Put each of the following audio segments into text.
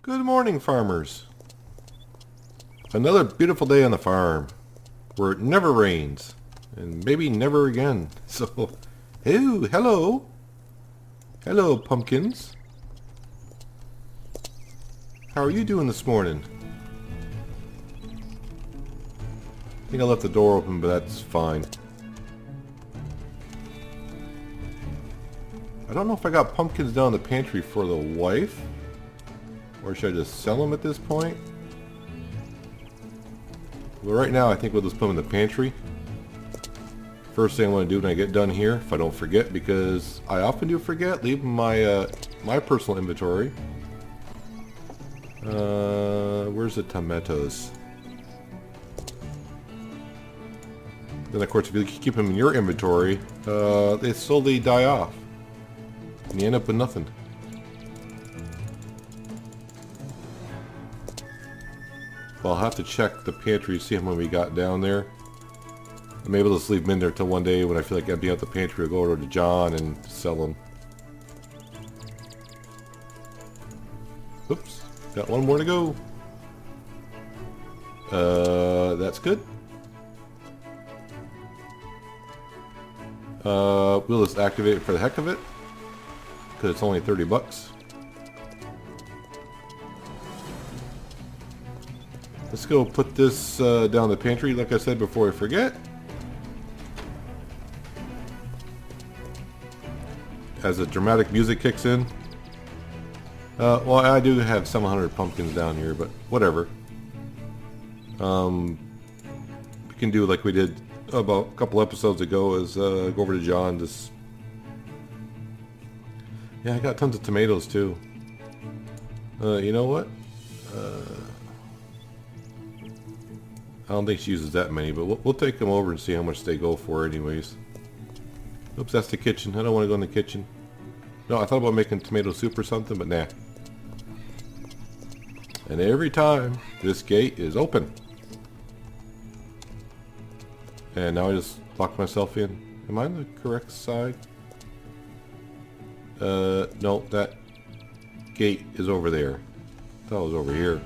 Good morning, farmers. Another beautiful day on the farm where it never rains and maybe never again. So, oh, hello. Hello, pumpkins. How are you doing this morning? I think I left the door open, but that's fine. I don't know if I got pumpkins down in the pantry for the wife, or should I just sell them at this point? Well, right now I think we'll just put them in the pantry. First thing I want to do when I get done here, if I don't forget, because I often do forget, leave my my personal inventory. Where's the tomatoes? Then of course if you keep them in your inventory, they slowly die off. And you end up with nothing. Well, I'll have to check the pantry, see how many we got down there. Maybe I'll just leave them in there till one day when I feel like emptying out the pantry. I'll go over to John and sell them. Oops, got one more to go. That's good. We'll just activate it for the heck of it, because it's only 30 bucks. Let's go put this down the pantry, like I said, before I forget. As the dramatic music kicks in. Well, I do have 700 pumpkins down here, but whatever. We can do like we did about a couple episodes ago, is go over to John. Just yeah, I got tons of tomatoes too. You know what? I don't think she uses that many, but we'll take them over and see how much they go for anyways. Oops, that's the kitchen. I don't want to go in the kitchen. No, I thought about making tomato soup or something, but nah. And every time, this gate is open. And now I just locked myself in. Am I on the correct side? No, that gate is over there. I thought it was over here.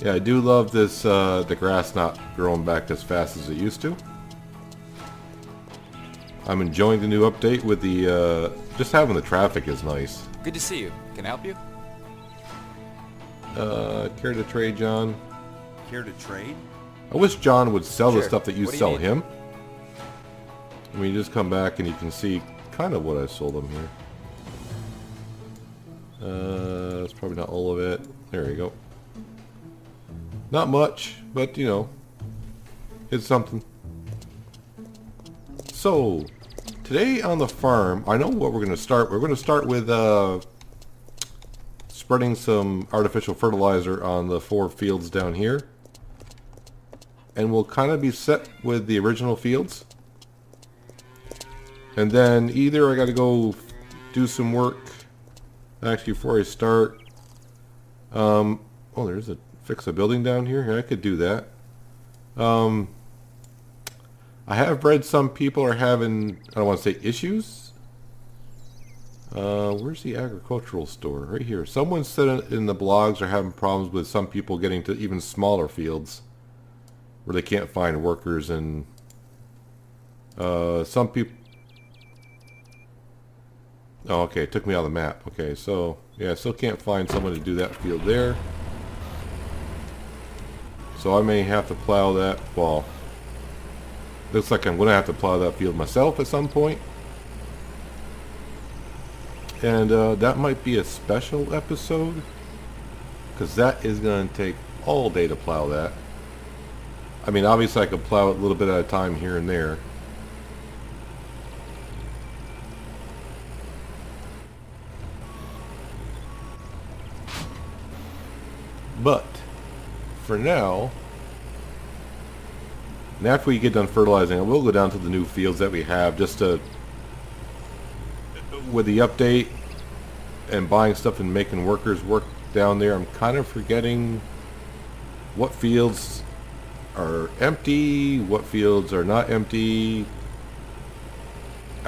Yeah, I do love this, the grass not growing back as fast as it used to. I'm enjoying the new update with the, just having the traffic is nice. Good to see you. Can I help you? Care to trade, John? Care to trade? I wish John would sell the Sure. stuff that you What do you sell need? him. I mean, you just come back and you can see kind of what I sold him here. That's probably not all of it. There you go. Not much, but you know, it's something. So, today on the farm, I know what we're going to start. We're going to start with spreading some artificial fertilizer on the 4 fields down here. And we'll kind of be set with the original fields. And then either I got to go do some work. Actually, before I start, oh, there's a fix a building down here. Yeah, I could do that. I have read some people are having, I don't want to say issues. Where's the agricultural store? Right here. Someone said in the blogs are having problems with some people getting to even smaller fields where they can't find workers, and some people. Oh, okay, it took me out of the map. Okay, so yeah, I still can't find someone to do that field there. So I may have to plow that. Well, looks like I'm going to have to plow that field myself at some point. And that might be a special episode, because that is going to take all day to plow that. I mean, obviously I could plow it a little bit at a time here and there. But for now, and after we get done fertilizing, I will go down to the new fields that we have, just to, with the update and buying stuff and making workers work down there, I'm kind of forgetting what fields are empty, what fields are not empty.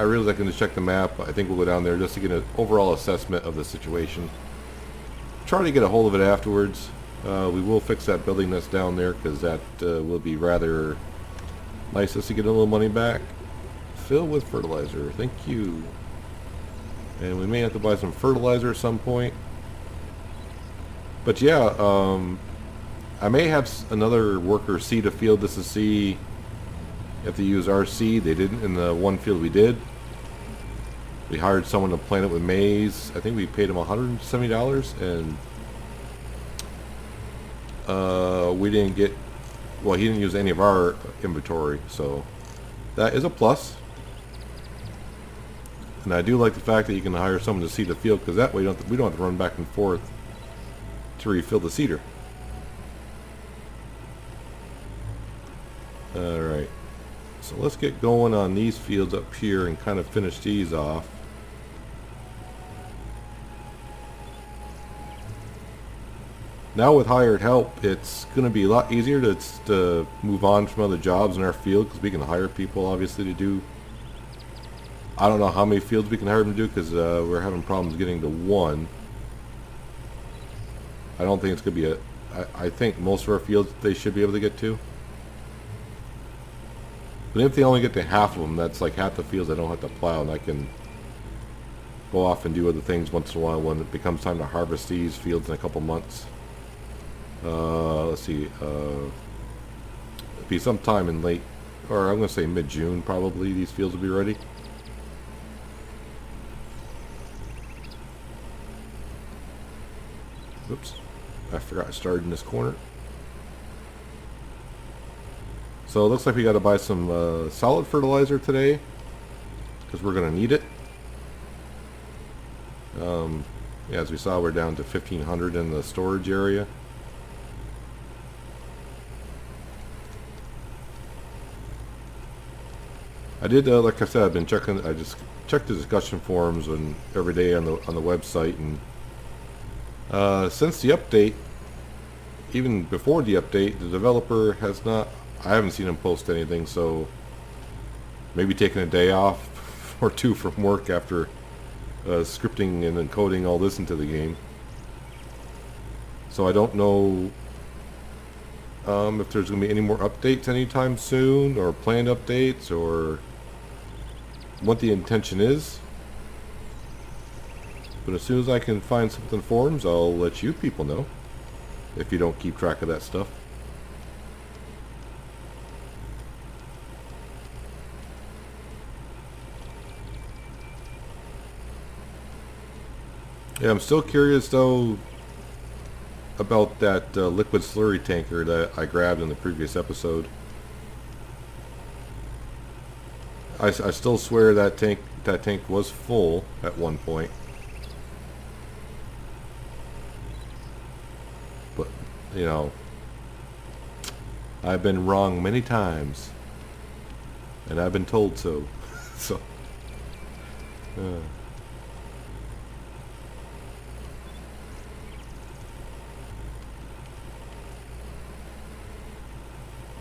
I realize I can just check the map. I think we'll go down there just to get an overall assessment of the situation. Try to get a hold of it afterwards. We will fix that building that's down there because that will be rather nice just to get a little money back. Fill with fertilizer. Thank you. And we may have to buy some fertilizer at some point. But yeah, I may have another worker seed a field just to see if they use our seed. They didn't in the one field we did. We hired someone to plant it with maize. I think we paid him $170, and we didn't get, well, he didn't use any of our inventory, so that is a plus. And I do like the fact that you can hire someone to seed the field, because that way we don't have to run back and forth to refill the seeder. Alright, so let's get going on these fields up here and kind of finish these off. Now with hired help, it's going to be a lot easier to move on from other jobs in our field, because we can hire people obviously to do, I don't know how many fields we can hire them to do, because we're having problems getting to one. I don't think it's going to be I think most of our fields they should be able to get to. But if they only get to half of them, that's like half the fields I don't have to plow, and I can go off and do other things once in a while when it becomes time to harvest these fields in a couple months. Let's see, it'll be sometime in late, or I'm going to say mid-June probably, these fields will be ready. Oops, I forgot I started in this corner. So it looks like we got to buy some solid fertilizer today, because we're going to need it. Yeah, as we saw, we're down to 1,500 in the storage area. I did, like I said, I've been checking. I just checked the discussion forums and every day on the website, and since the update, even before the update, the developer has not. I haven't seen him post anything, so maybe taking a day off or two from work after scripting and encoding all this into the game. So I don't know if there's going to be any more updates anytime soon, or planned updates, or what the intention is. But as soon as I can find something forums, I'll let you people know, if you don't keep track of that stuff. Yeah, I'm still curious though about that liquid slurry tanker that I grabbed in the previous episode. I still swear that tank was full at one point, but you know, I've been wrong many times, and I've been told so. So.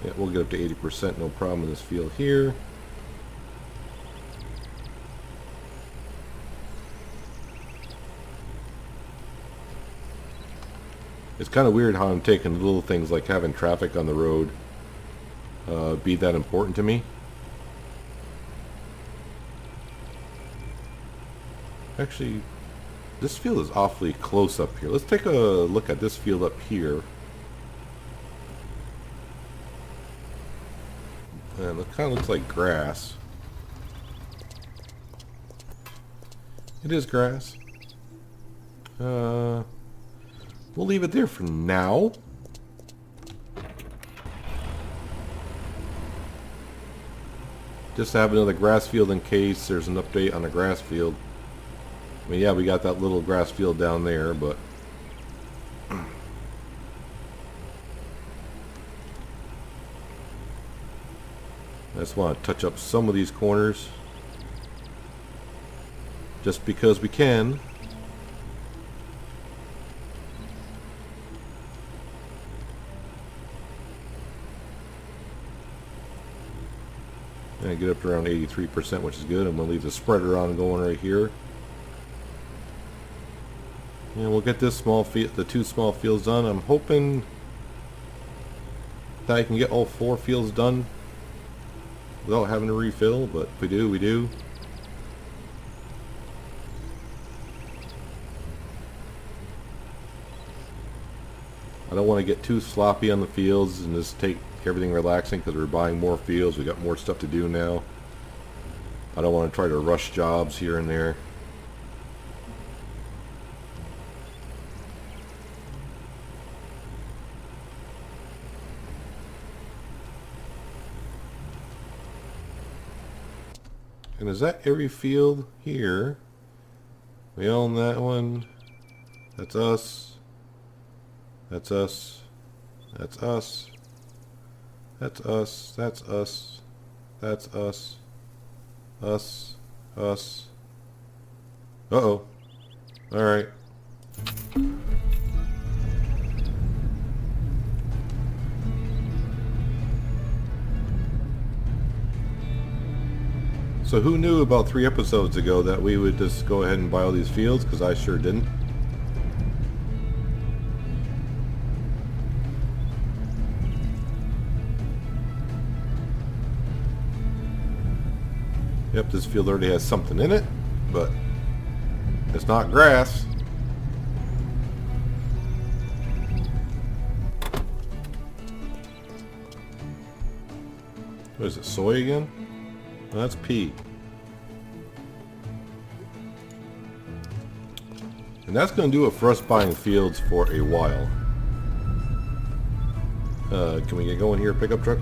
Yeah, we'll get up to 80%, no problem in this field here. It's kind of weird how I'm taking little things like having traffic on the road be that important to me. Actually, this field is awfully close up here. Let's take a look at this field up here. And it kind of looks like grass. It is grass. We'll leave it there for now. Just to have another grass field in case there's an update on the grass field. I mean, yeah, we got that little grass field down there, but I just want to touch up some of these corners just because we can. going to get up to around 83%, which is good. I'm going to leave the spreader on going right here. And we'll get this small field, the 2 small fields done. I'm hoping that I can get all 4 fields done without having to refill, but if we do, we do. I don't want to get too sloppy on the fields and just take everything relaxing because we're buying more fields. We got more stuff to do now. I don't want to try to rush jobs here and there. And is that every field here? We own that one. That's us. That's us. That's us. That's us. That's us. That's us. Us. Us. Uh-oh. Alright. So who knew about 3 episodes ago that we would just go ahead and buy all these fields? Because I sure didn't. Yep, this field already has something in it, but it's not grass. What is it, soy again? No, that's pea. And that's going to do it for us buying fields for a while. Can we get going here, pickup truck?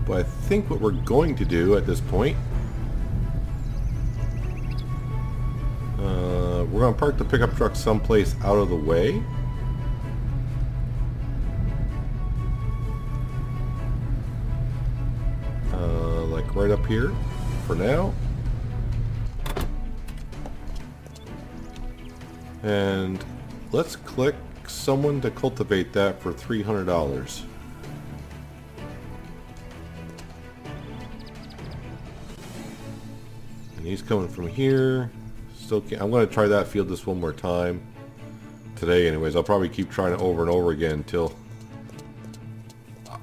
But I think what we're going to do at this point, we're going to park the pickup truck someplace out of the way. Like right up here for now. And let's click someone to cultivate that for $300. And he's coming from here. Still can't. I'm going to try that field just one more time today anyways. I'll probably keep trying it over and over again until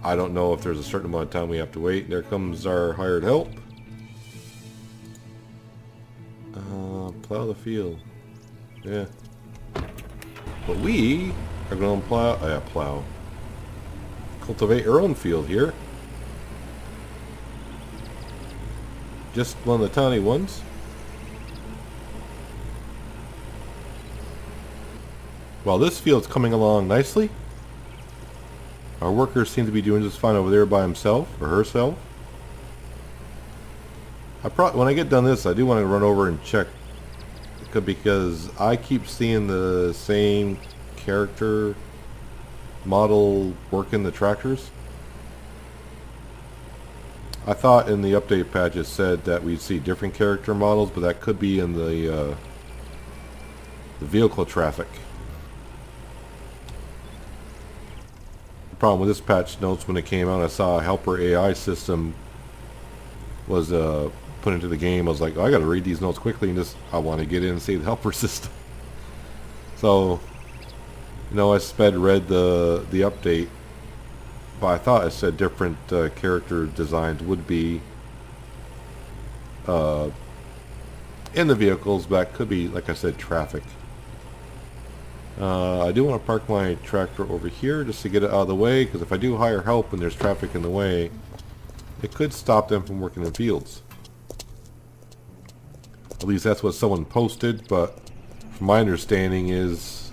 I don't know if there's a certain amount of time we have to wait. There comes our hired help. Plow the field. Yeah. But we are going to plow. Cultivate our own field here. Just one of the tiny ones. Well, this field's coming along nicely. Our workers seem to be doing just fine over there by himself or herself. When I get done this, I do want to run over and check because I keep seeing the same character model working the tractors. I thought in the update patch it said that we'd see different character models, but that could be in the vehicle traffic. The problem with this patch notes, when it came out, I saw a helper AI system was put into the game. I was like, oh, I got to read these notes quickly, and I want to get in and see the helper system. So, you know, I read the update, but I thought it said different character designs would be in the vehicles, but that could be, like I said, traffic. I do want to park my tractor over here just to get it out of the way, because if I do hire help and there's traffic in the way, it could stop them from working in fields. At least that's what someone posted, but from my understanding is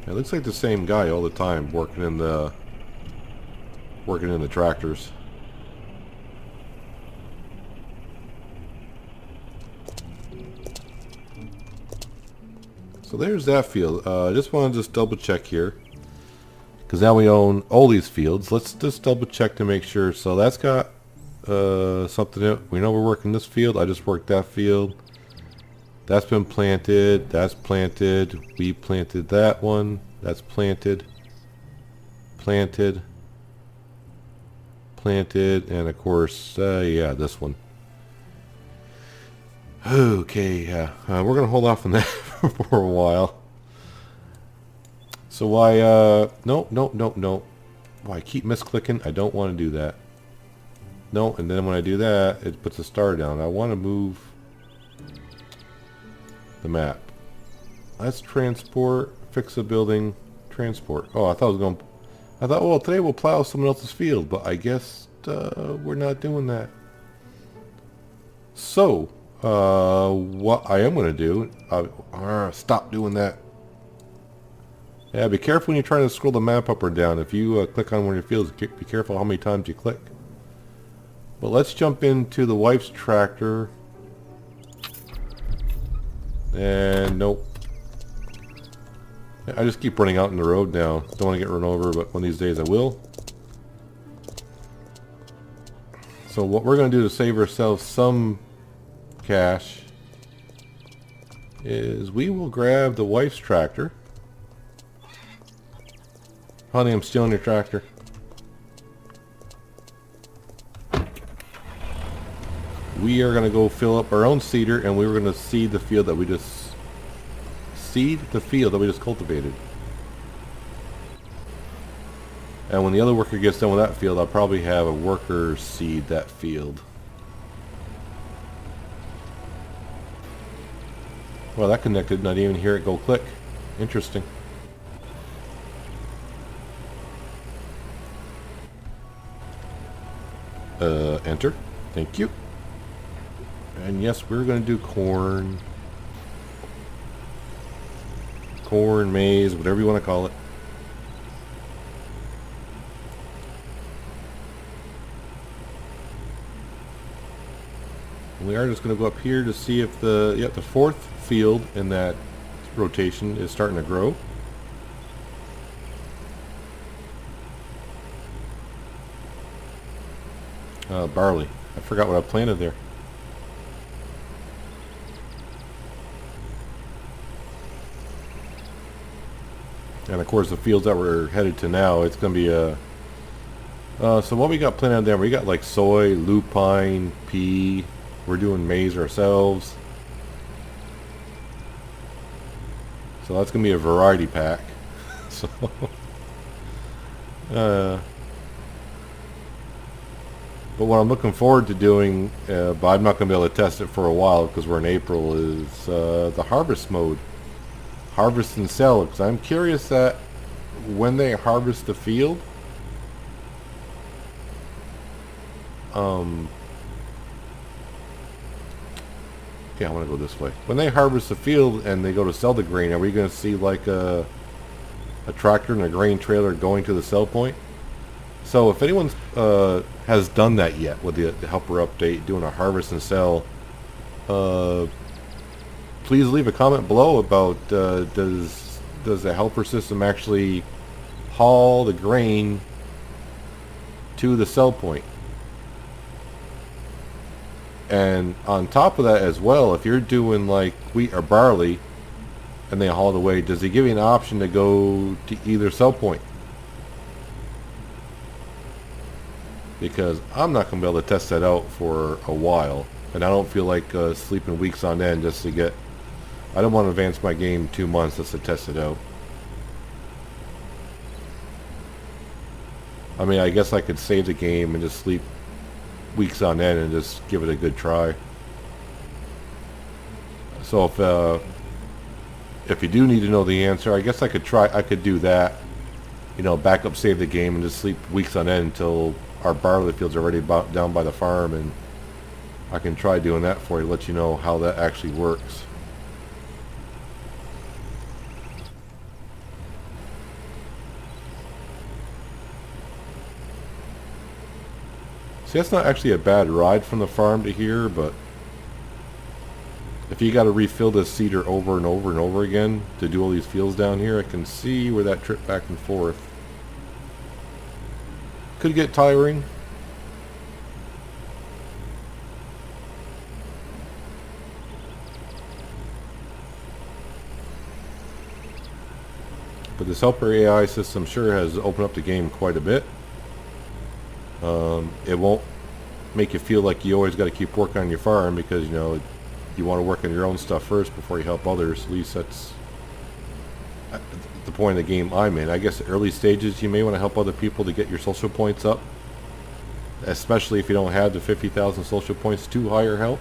it looks like the same guy all the time working in the tractors. So there's that field. I just want to double check here, because now we own all these fields. Let's just double check to make sure. So that's got something in it. We know we're working this field. I just worked that field. That's been planted. That's planted. We planted that one. That's planted. Planted. Planted. And of course, yeah, this one. Okay, yeah. We're going to hold off on that for a while. So why, no. Why I keep misclicking? I don't want to do that. No, and then when I do that, it puts a star down. I want to move the map. Let's transport, fix a building, transport. Oh, I thought I was going. I thought, well, today we'll plow someone else's field, but I guess we're not doing that. So, what I am going to do, stop doing that. Yeah, be careful when you're trying to scroll the map up or down. If you click on one of your fields, be careful how many times you click. But let's jump into the wife's tractor. And nope. I just keep running out in the road now. Don't want to get run over, but one of these days I will. So what we're going to do to save ourselves some cash is we will grab the wife's tractor. Honey, I'm stealing your tractor. We are going to go fill up our own seeder, and we were going to seed the field that we just cultivated. And when the other worker gets done with that field, I'll probably have a worker seed that field. Well, that connected. Not even hear it go click. Interesting. Enter. Thank you. And yes, we're going to do corn. Corn, maize, whatever you want to call it. We are just going to go up here to see if the fourth field in that rotation is starting to grow. Barley. I forgot what I planted there. And of course the fields that we're headed to now, it's going to be a... so what we got planted there, we got like soy, lupine, pea. We're doing maize ourselves. So that's going to be a variety pack. So... but what I'm looking forward to doing, but I'm not going to be able to test it for a while because we're in April, is the harvest mode. Harvest and sell, because I'm curious that when they harvest the field, yeah, I want to go this way. When they harvest the field and they go to sell the grain, are we going to see like a tractor and a grain trailer going to the sell point? So if anyone has done that yet with the helper update, doing a harvest and sell, please leave a comment below about does the helper system actually haul the grain to the sell point? And on top of that as well, if you're doing like wheat or barley and they haul it away, does he give you an option to go to either sell point? Because I'm not going to be able to test that out for a while, and I don't feel like sleeping weeks on end just to get... I don't want to advance my game 2 months just to test it out. I mean, I guess I could save the game and just sleep weeks on end and just give it a good try. So if you do need to know the answer, I guess I could do that. You know, back up, save the game, and just sleep weeks on end until our barley fields are already down by the farm, and I can try doing that for you, let you know how that actually works. See, that's not actually a bad ride from the farm to here, but if you got to refill this seeder over and over and over again to do all these fields down here, I can see where that trip back and forth could get tiring. But this helper AI system sure has opened up the game quite a bit. It won't make you feel like you always got to keep working on your farm, because you know you want to work on your own stuff first before you help others. At least that's the point of the game I'm in. I guess early stages you may want to help other people to get your social points up, especially if you don't have the 50,000 social points to hire help.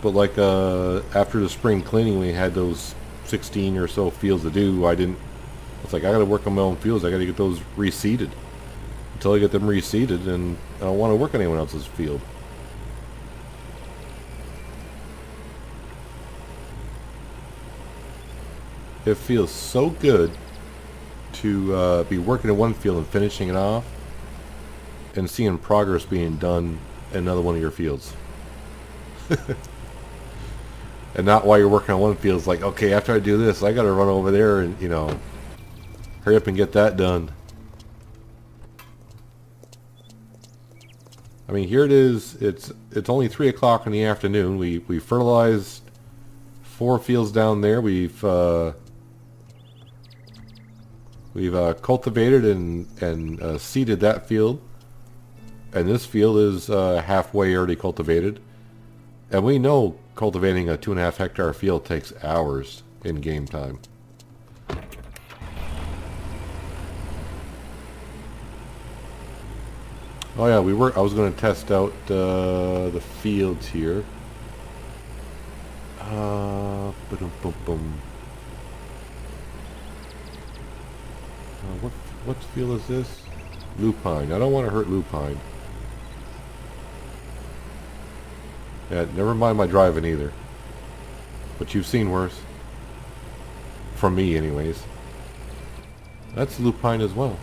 But like after the spring cleaning, we had those 16 or so fields to do. It's like I got to work on my own fields. I got to get those reseeded. Until I get them reseeded, and I don't want to work on anyone else's field. It feels so good to be working in one field and finishing it off, and seeing progress being done in another one of your fields. And not while you're working on one field, it's like, okay, after I do this, I got to run over there and, you know, hurry up and get that done. I mean, here it is. It's only 3 o'clock in the afternoon. We fertilized 4 fields down there. We've cultivated and seeded that field, and this field is halfway already cultivated. And we know cultivating a 2.5 hectare field takes hours in game time. Oh yeah, I was going to test out the fields here. What field is this? Lupine. I don't want to hurt lupine. Yeah, never mind my driving either. But you've seen worse. From me, anyways. That's lupine as well.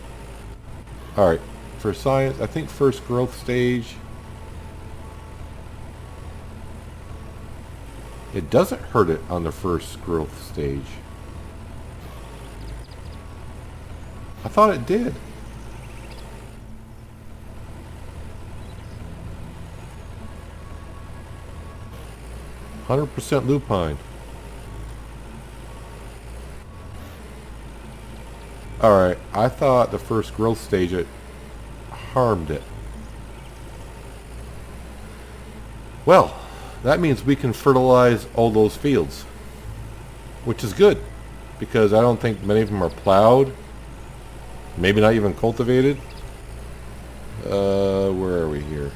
Alright. For science, I think first growth stage. It doesn't hurt it on the first growth stage. I thought it did. %, lupine. Alright, I thought the first growth stage it harmed it. Well, that means we can fertilize all those fields, which is good, because I don't think many of them are plowed, maybe not even cultivated. Where are we here?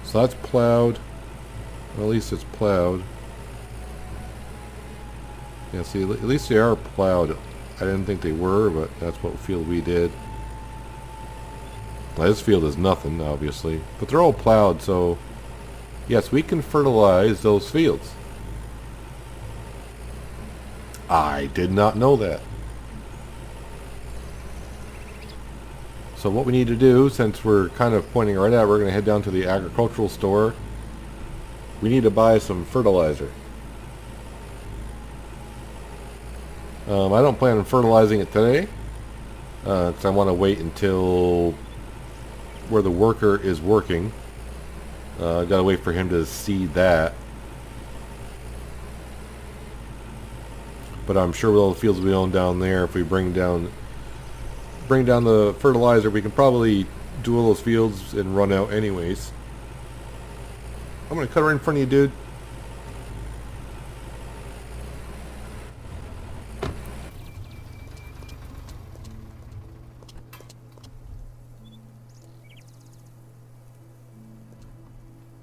So that's plowed. Well, at least it's plowed. Yeah, see, at least they are plowed. I didn't think they were, but that's what field we did. Now, this field is nothing, obviously, but they're all plowed, so yes, we can fertilize those fields. I did not know that. So what we need to do, since we're kind of pointing right at, we're going to head down to the agricultural store. We need to buy some fertilizer. I don't plan on fertilizing it today, because I want to wait until where the worker is working. I've got to wait for him to seed that. But I'm sure with all the fields we own down there, if we bring down the fertilizer, we can probably do all those fields and run out anyways. I'm going to cut right in front of you, dude.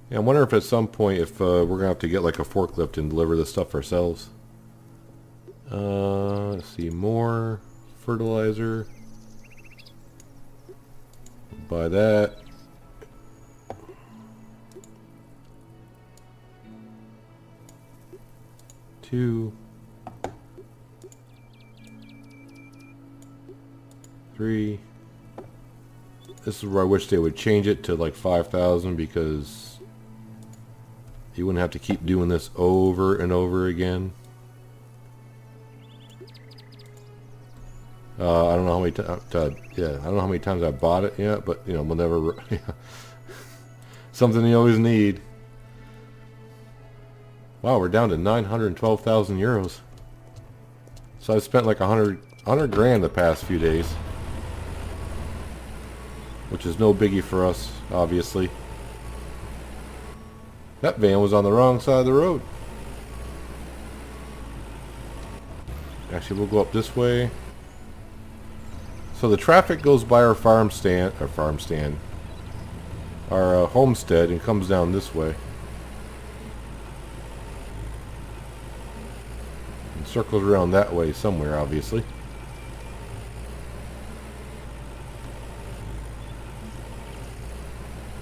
Yeah, I wonder if at some point if we're going to have to get like a forklift and deliver this stuff ourselves. Let's see, more fertilizer. Buy that. Two. 3. This is where I wish they would change it to like 5,000, because you wouldn't have to keep doing this over and over again. I don't know how many I don't know how many times I bought it yet, but you know, whenever something you always need. Wow, we're down to 912,000 euros. So I've spent like 100 grand the past few days. Which is no biggie for us, obviously. That van was on the wrong side of the road. Actually, we'll go up this way. So the traffic goes by our our homestead, and comes down this way. And circles around that way somewhere, obviously.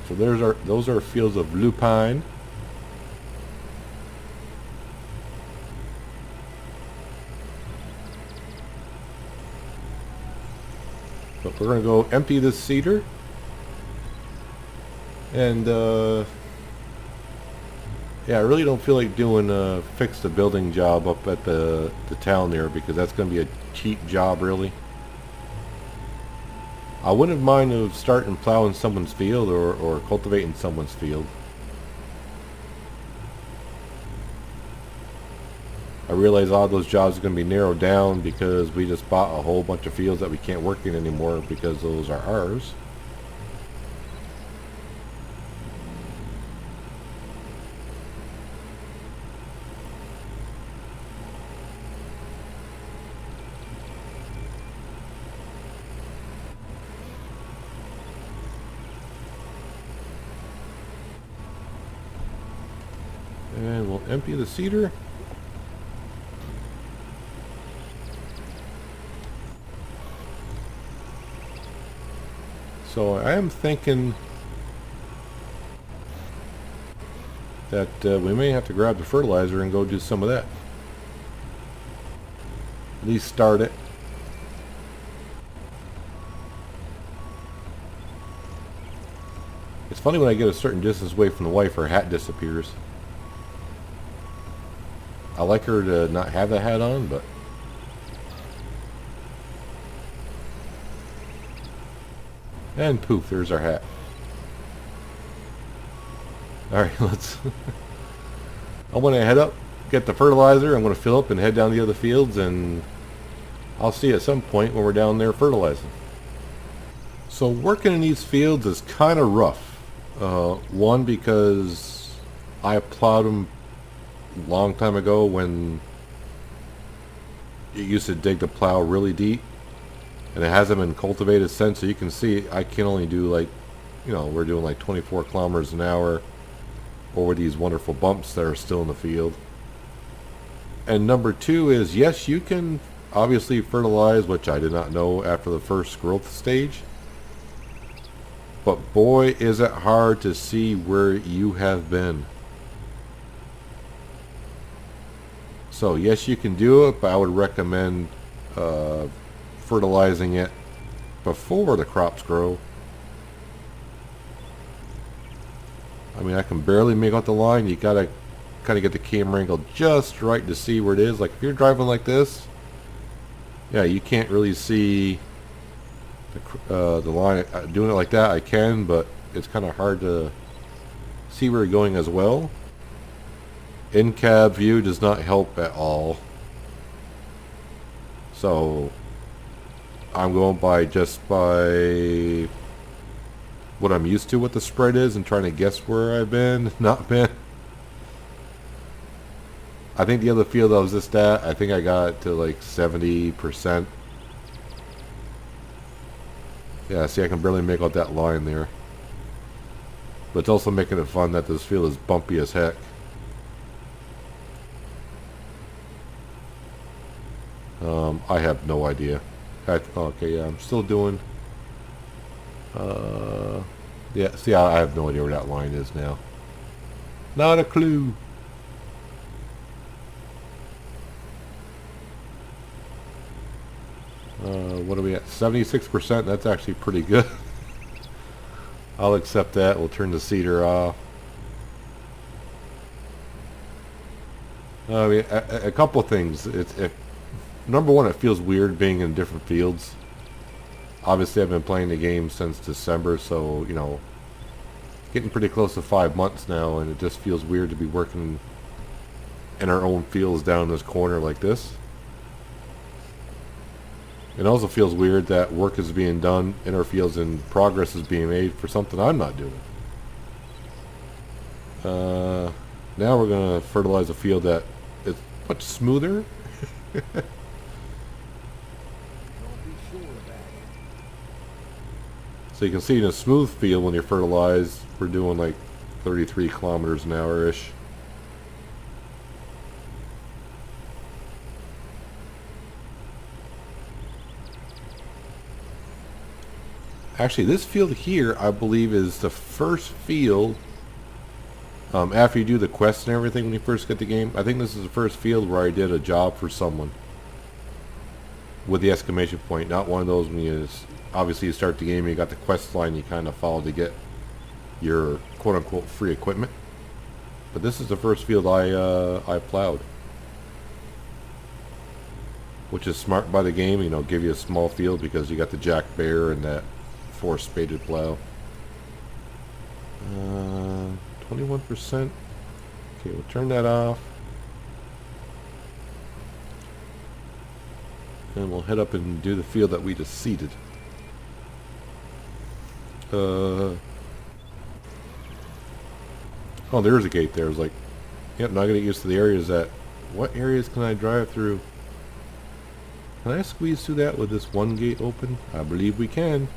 So those are fields of lupine. But we're going to go empty this cedar. And, yeah, I really don't feel like doing fix the building job up at the town there, because that's going to be a cheap job, really. I wouldn't mind of starting plowing someone's field or cultivating someone's field. I realize all those jobs are going to be narrowed down because we just bought a whole bunch of fields that we can't work in anymore because those are ours. And we'll empty the cedar. So I am thinking that we may have to grab the fertilizer and go do some of that. At least start it. It's funny when I get a certain distance away from the wife, her hat disappears. I like her to not have the hat on, but... And poof, there's our hat. Alright, let's... I'm going to head up, get the fertilizer, I'm going to fill up and head down the other fields, and I'll see you at some point when we're down there fertilizing. So working in these fields is kind of rough. One, because I plowed them a long time ago when it used to dig the plow really deep. And it hasn't been cultivated since, so you can see I can only do like, you know, we're doing like 24 kilometers an hour over these wonderful bumps that are still in the field. And number two is, yes, you can obviously fertilize, which I did not know after the first growth stage. But boy, is it hard to see where you have been. So yes, you can do it, but I would recommend fertilizing it before the crops grow. I mean, I can barely make out the line. You gotta kind of get the camera angle just right to see where it is. Like if you're driving like this, yeah, you can't really see the line. Doing it like that, I can, but it's kind of hard to see where you're going as well. In-cab view does not help at all. So I'm going by what I'm used to, what the spread is, and trying to guess where I've been, not been. I think the other field I was just at, I think I got it to like 70%. Yeah, see, I can barely make out that line there. But it's also making it fun that this field is bumpy as heck. I have no idea. Okay, yeah, I'm still doing... yeah, see, I have no idea where that line is now. Not a clue. What are we at? 76%? That's actually pretty good. I'll accept that. We'll turn the cedar off. I mean, a couple of things. Number one, it feels weird being in different fields. Obviously, I've been playing the game since December, so, you know, getting pretty close to 5 months now, and it just feels weird to be working in our own fields down in this corner like this. It also feels weird that work is being done in our fields and progress is being made for something I'm not doing. Now we're going to fertilize a field that is much smoother. So you can see in a smooth field when you fertilize, we're doing like 33 kilometers an hour-ish. Actually, this field here, I believe, is the first field, after you do the quests and everything when you first get the game. I think this is the first field where I did a job for someone with the exclamation point. Not one of those when you, obviously you start the game and you got the quest line you kind of follow to get your quote-unquote free equipment. But this is the first field I plowed. Which is smart by the game, you know, give you a small field because you got the Jack Bear and that 4-spaded plow. 21%. Okay, we'll turn that off. And we'll head up and do the field that we just seeded. Oh, there's a gate there. I was like, yep, now I gotta get used to the areas that... What areas can I drive through? Can I squeeze through that with this one gate open? I believe we can.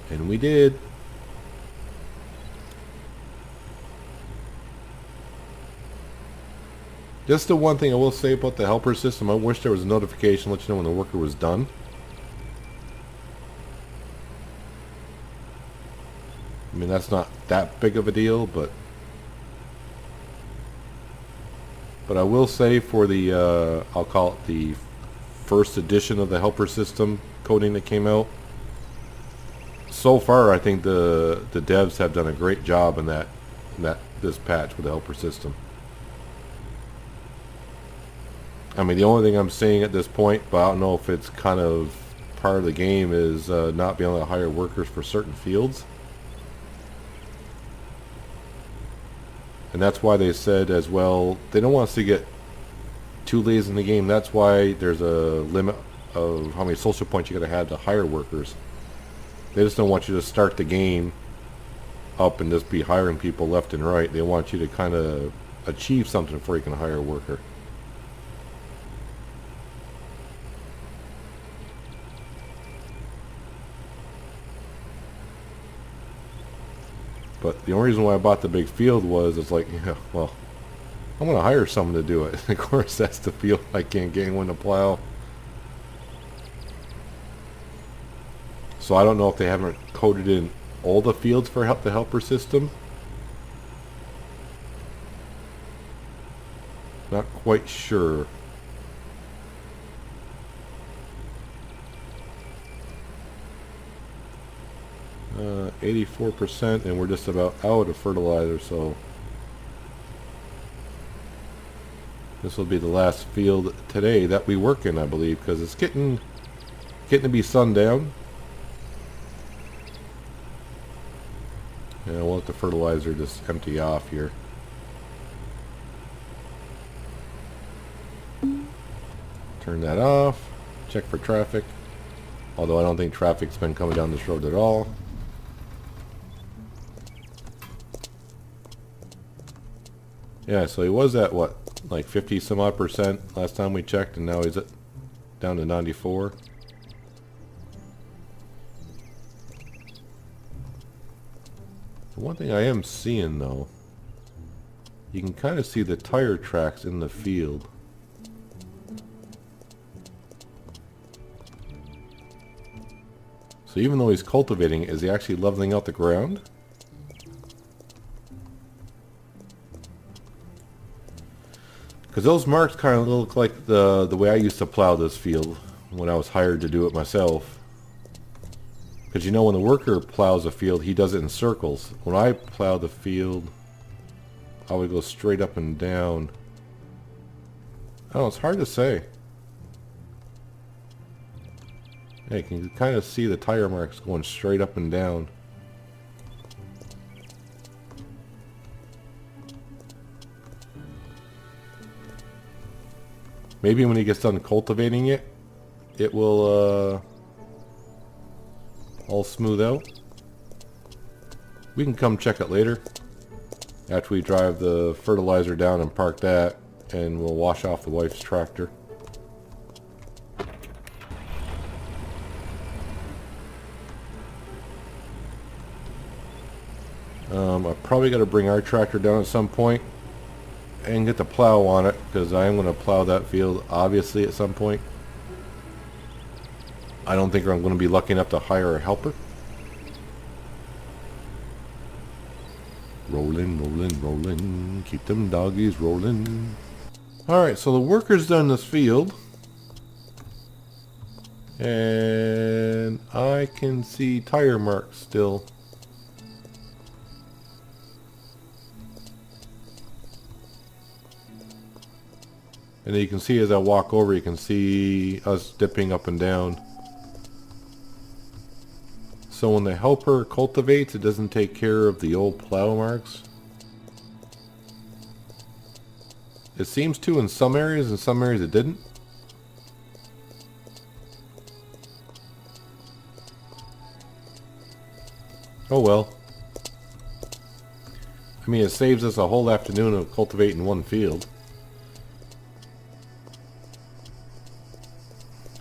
And we did. Just the one thing I will say about the helper system, I wish there was a notification to let you know when the worker was done. I mean, that's not that big of a deal, but I will say for the, I'll call it the first edition of the helper system coding that came out, so far I think the devs have done a great job in this patch with the helper system. I mean, the only thing I'm seeing at this point, but I don't know if it's kind of part of the game, is not being able to hire workers for certain fields. And that's why they said as well, they don't want us to get too lazy in the game. That's why there's a limit of how many social points you gotta have to hire workers. They just don't want you to start the game up and just be hiring people left and right. They want you to kind of achieve something before you can hire a worker. But the only reason why I bought the big field was, it's like, yeah, well, I'm going to hire someone to do it. Of course, that's the field I can't get anyone to plow. So I don't know if they haven't coded in all the fields for the helper system. Not quite sure. Uh, 84%, and we're just about out of fertilizer, so this will be the last field today that we work in, I believe, because it's getting to be sundown. And we'll let the fertilizer just empty off here. Turn that off. Check for traffic. Although I don't think traffic's been coming down this road at all. Yeah, so he was at what, like 50 some odd percent last time we checked, and now he's at down to 94. The one thing I am seeing though, you can kind of see the tire tracks in the field. So even though he's cultivating, is he actually leveling out the ground? Because those marks kind of look like the way I used to plow this field when I was hired to do it myself. Because you know, when the worker plows a field, he does it in circles. When I plow the field, I would go straight up and down. Oh, it's hard to say. Yeah, you can kind of see the tire marks going straight up and down. Maybe when he gets done cultivating it, it will all smooth out. We can come check it later after we drive the fertilizer down and park that, and we'll wash off the wife's tractor. I probably got to bring our tractor down at some point and get the plow on it, because I am going to plow that field obviously at some point. I don't think I'm going to be lucky enough to hire a helper. Rolling, rolling, rolling. Keep them doggies rolling. Alright, so the worker's done this field. And I can see tire marks still. And you can see as I walk over, you can see us dipping up and down. So when the helper cultivates, it doesn't take care of the old plow marks. It seems to in some areas it didn't. Oh well. I mean, it saves us a whole afternoon of cultivating one field.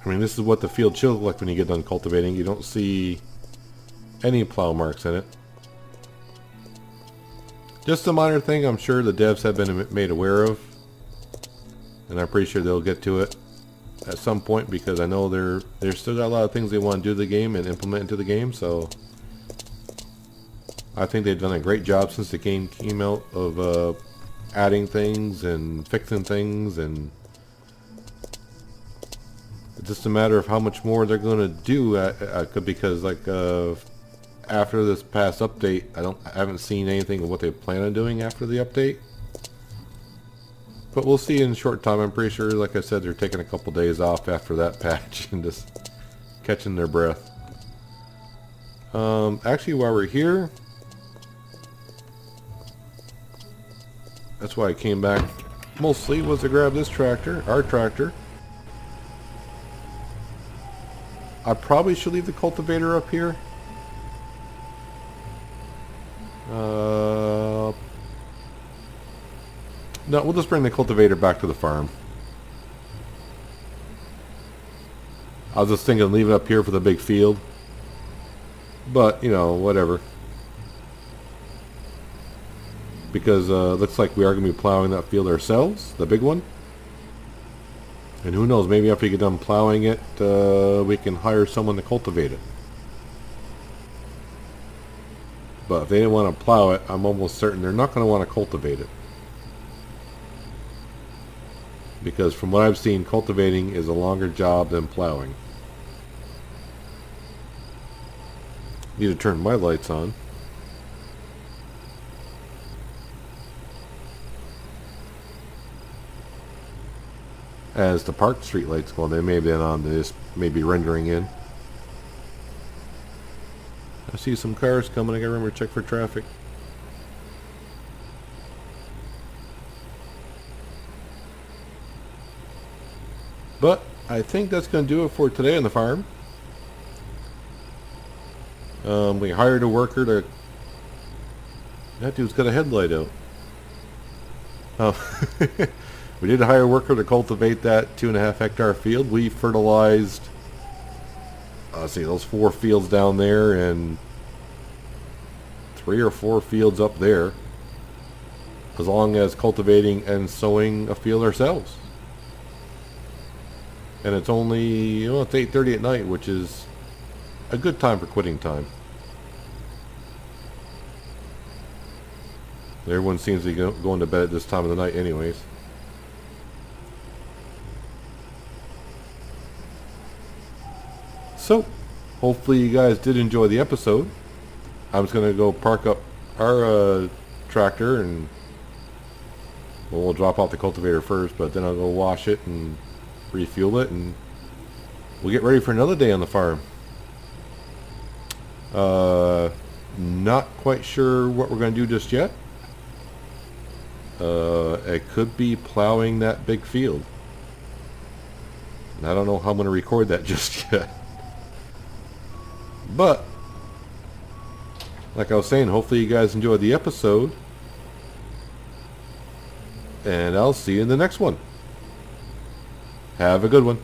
I mean, this is what the field should look like when you get done cultivating. You don't see any plow marks in it. Just a minor thing I'm sure the devs have been made aware of. And I'm pretty sure they'll get to it at some point, because I know they're still got a lot of things they want to do to the game and implement into the game. So I think they've done a great job since the game came out of adding things and fixing things, and it's just a matter of how much more they're going to do because like after this past update, I haven't seen anything of what they plan on doing after the update. But we'll see in a short time. I'm pretty sure, like I said, they're taking a couple days off after that patch and just catching their breath. Actually, while we're here, that's why I came back mostly, was to grab this tractor, our tractor. I probably should leave the cultivator up here. No, we'll just bring the cultivator back to the farm. I was just thinking of leaving it up here for the big field. But, you know, whatever. Because looks like we are going to be plowing that field ourselves, the big one. And who knows, maybe after you get done plowing it, we can hire someone to cultivate it. But if they didn't want to plow it, I'm almost certain they're not going to want to cultivate it. Because from what I've seen, cultivating is a longer job than plowing. Need to turn my lights on. As the Park Street lights go on, they may have been on, they just may be rendering in. I see some cars coming, I gotta remember to check for traffic. But I think that's going to do it for today on the farm. We hired a worker to... That dude's got a headlight out. Oh. We did hire a worker to cultivate that 2.5 hectare field. We fertilized, see, those 4 fields down there and 3 or 4 fields up there. As long as cultivating and sowing a field ourselves. And it's only, you know, it's 8:30 at night, which is a good time for quitting time. Everyone seems to be going to bed at this time of the night anyways. So, hopefully you guys did enjoy the episode. I'm just going to go park up our tractor, and well, we'll drop off the cultivator first, but then I'll go wash it and refuel it, and we'll get ready for another day on the farm. Not quite sure what we're going to do just yet. It could be plowing that big field. And I don't know how I'm going to record that just yet. But, like I was saying, hopefully you guys enjoyed the episode. And I'll see you in the next one. Have a good one.